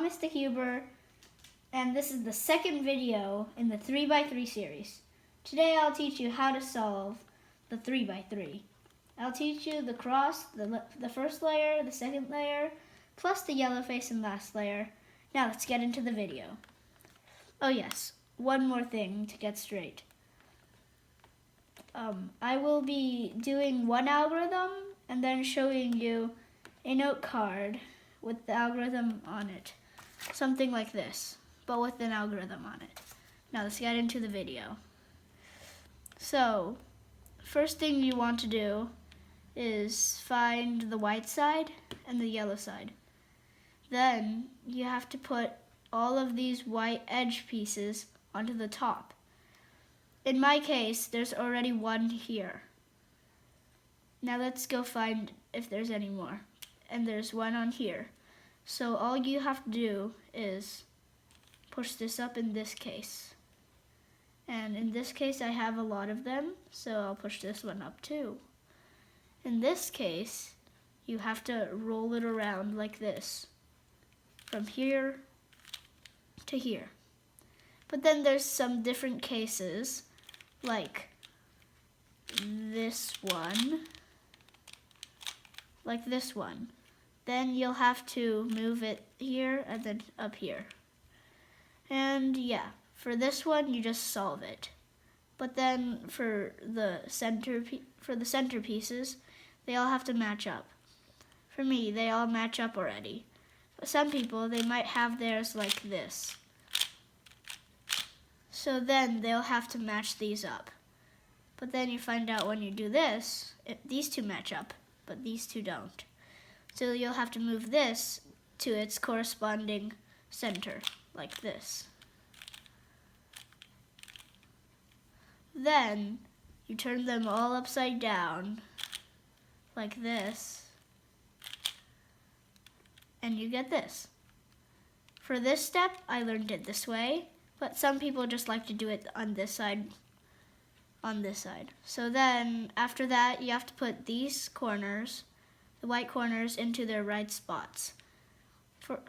Mr. Huber, and this is the second video in the 3x3 series. Today I'll teach you how to solve the 3x3. I'll teach you the cross, the first layer, the second layer, plus the yellow face and last layer. Now let's get into the video. Oh yes, one more thing to get straight. I will be doing one algorithm and then showing you a note card with the algorithm on it. Something like this, but with an algorithm on it. Now let's get into the video. So, first thing you want to do is find the white side and the yellow side. Then you have to put all of these white edge pieces onto the top. In my case, there's already one here. Now let's go find if there's any more. And there's one on here. So all you have to do is push this up in this case. And in this case, I have a lot of them, so I'll push this one up too. In this case, you have to roll it around like this, from here to here. But then there's some different cases, like this one, like this one. Then you'll have to move it here and then up here. And yeah, for this one, you just solve it. But then for the center pieces, they all have to match up. For me, they all match up already. But some people, they might have theirs like this. So then they'll have to match these up. But then you find out when you do this, these two match up, but these two don't. So you'll have to move this to its corresponding center, like this. Then you turn them all upside down, like this, and you get this. For this step, I learned it this way, but some people just like to do it on this side, So then, after that, you have to put these corners, the white corners, into their right spots.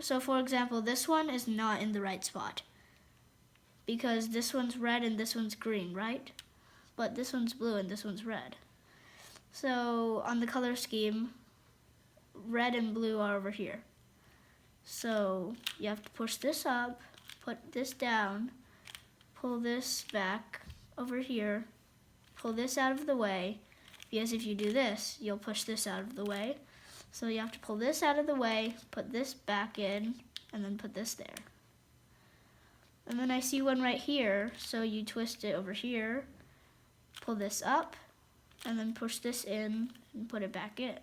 So for example, this one is not in the right spot, because this one's red and this one's green, right? But this one's blue and this one's red. So on the color scheme, red and blue are over here. So you have to push this up, put this down, pull this back over here, pull this out of the way, because if you do this, you'll push this out of the way. So you have to pull this out of the way, put this back in, and then put this there. And then I see one right here, so you twist it over here, pull this up, and then push this in and put it back in.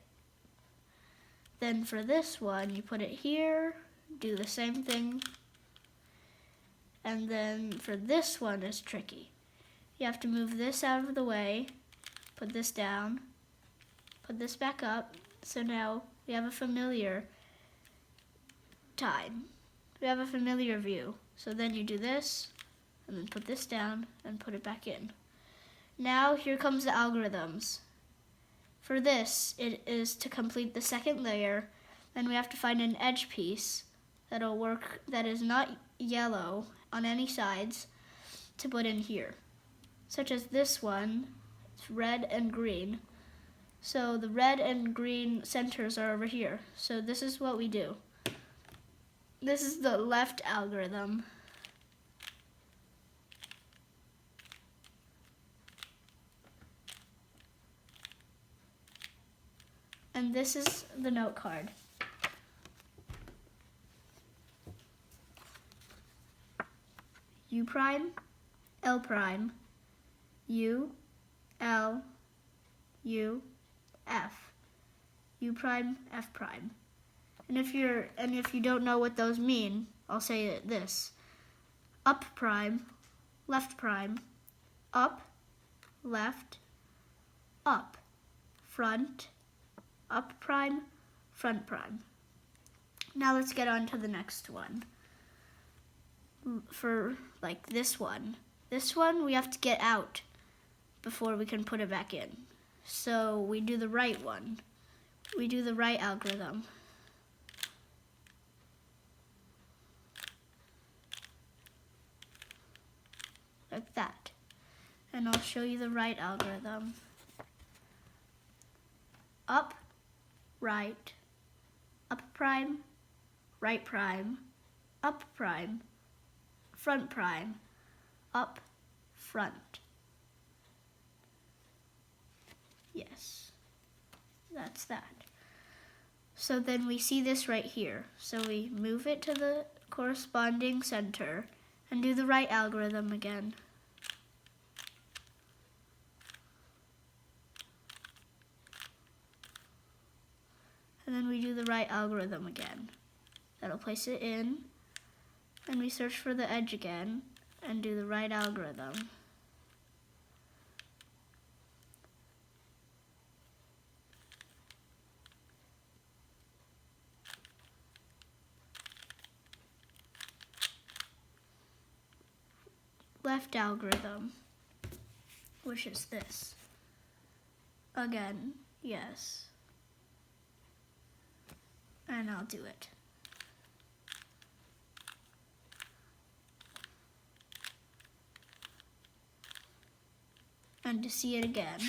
Then for this one, you put it here, do the same thing. And then for this one, it's tricky. You have to move this out of the way, put this down, put this back up. So now we have a familiar time. We have a familiar view. So then you do this, and then put this down, and put it back in. Now here comes the algorithms. For this, it is to complete the second layer, then we have to find an edge piece that'll work, that is not yellow on any sides, to put in here. Such as this one, it's red and green. So the red and green centers are over here. So this is what we do. This is the left algorithm. And this is the note card. U prime, L prime, U, L, U, F, U prime, F prime. And if you don't know what those mean, I'll say it this. Up prime, left prime, up, left, up, front, up prime, front prime. Now let's get on to the next one. For like this one we have to get out before we can put it back in. So we do the right one. We do the right algorithm. like that. And I'll show you the right algorithm. Up, right, up prime, right prime, up prime, front, up, front. Yes, that's that. So then we see this right here. So we move it to the corresponding center and do the right algorithm again. And then we do the right algorithm again. That'll place it in. And we search for the edge again and do the right algorithm. Left algorithm, which is this. Again, yes. And I'll do it. And to see it again.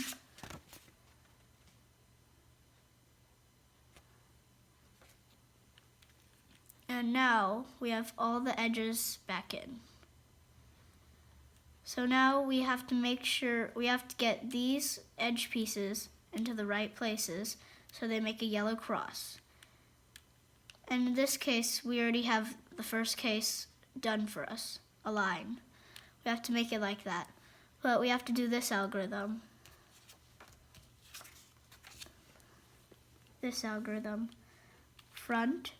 And now we have all the edges back in. So now we have to make sure, we have to get these edge pieces into the right places so they make a yellow cross. And in this case, we already have the first case done for us, a line. We have to make it like that. But we have to do this algorithm. This algorithm. Front,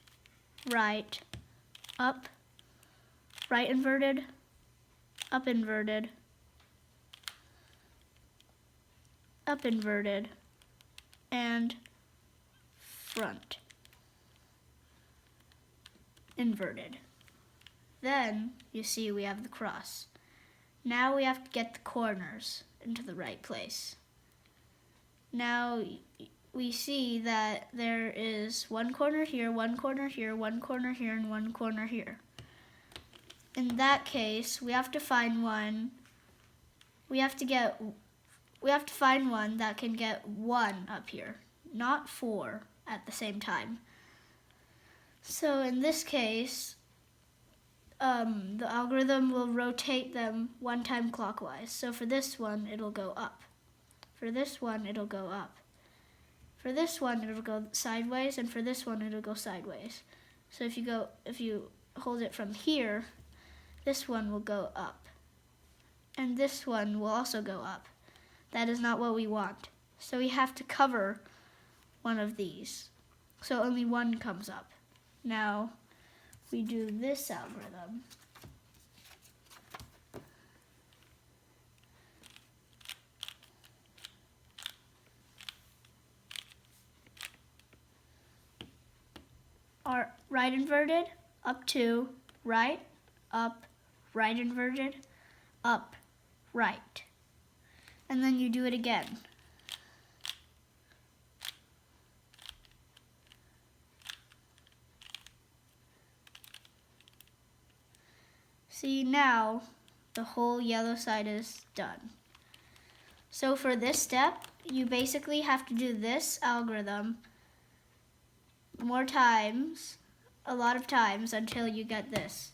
right, up, right inverted, up inverted, up inverted, and front inverted. Then you see we have the cross. Now we have to get the corners into the right place. Now we see that there is one corner here, one corner here, one corner here, and one corner here. In that case, we have to find one. We have to find one that can get 1 up here, not 4 at the same time. So in this case, the algorithm will rotate them 1 time clockwise. So for this one, it'll go up. For this one, it'll go up. For this one, it'll go sideways, and for this one, it'll go sideways. So if you hold it from here, this one will go up. And this one will also go up. That is not what we want. So we have to cover one of these. So only one comes up. Now we do this algorithm. Our right inverted, up 2, right, up, right inverted, up, right. And then you do it again. See, now the whole yellow side is done. So for this step, you basically have to do this algorithm more times, a lot of times, until you get this.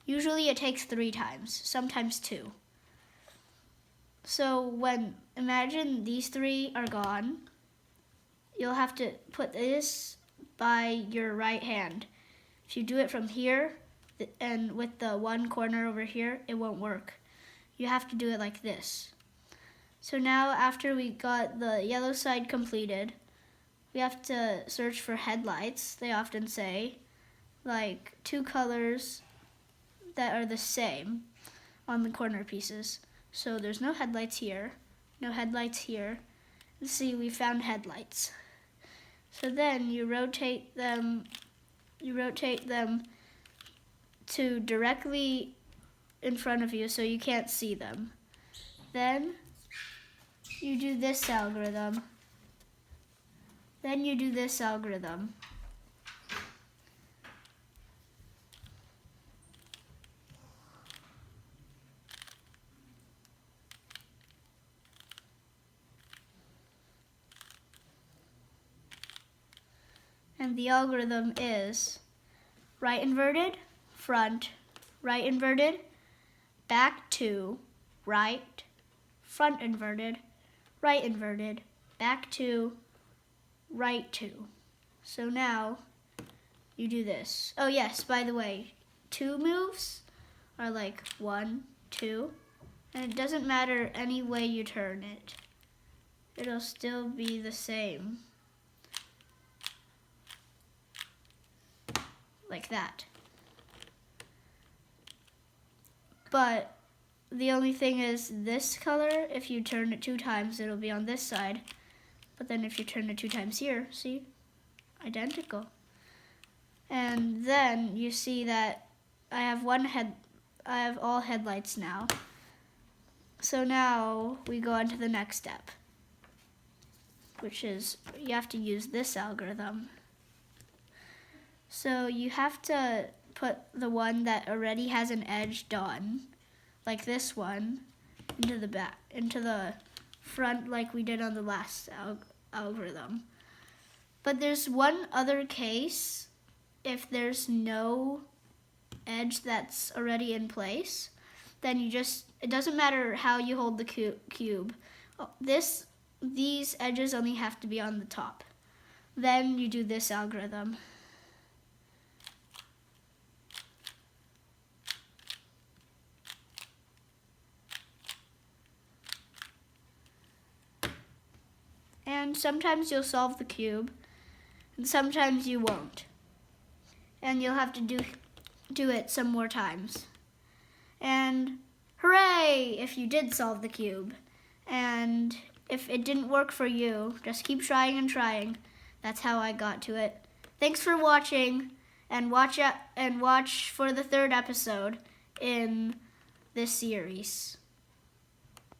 Usually it takes 3 times, sometimes 2. So imagine these 3 are gone, you'll have to put this by your right hand. If you do it from here, and with the one corner over here, it won't work. You have to do it like this. So now after we got the yellow side completed, we have to search for headlights, they often say, like 2 colors that are the same on the corner pieces. So there's no headlights here, no headlights here. Let's see, we found headlights. So then you rotate them to directly in front of you so you can't see them. Then you do this algorithm. Then you do this algorithm. And the algorithm is right inverted, front, right inverted, back 2, right, front inverted, right inverted, back 2, right 2. So now you do this. Oh yes, by the way, 2 moves are like 1, 2, and it doesn't matter any way you turn it. It'll still be the same. Like that. But the only thing is this color, if you turn it 2 times, it'll be on this side. But then if you turn it 2 times here, see? Identical. And then you see that I have all headlights now. So now we go on to the next step, which is you have to use this algorithm. So you have to put the one that already has an edge done, like this one, into the front like we did on the last algorithm. But there's one other case if there's no edge that's already in place, then it doesn't matter how you hold the cube. These edges only have to be on the top. Then you do this algorithm. And sometimes you'll solve the cube, and sometimes you won't. And you'll have to do it some more times. And hooray if you did solve the cube. And if it didn't work for you, just keep trying and trying. That's how I got to it. Thanks for watching, and watch for the 3rd episode in this series.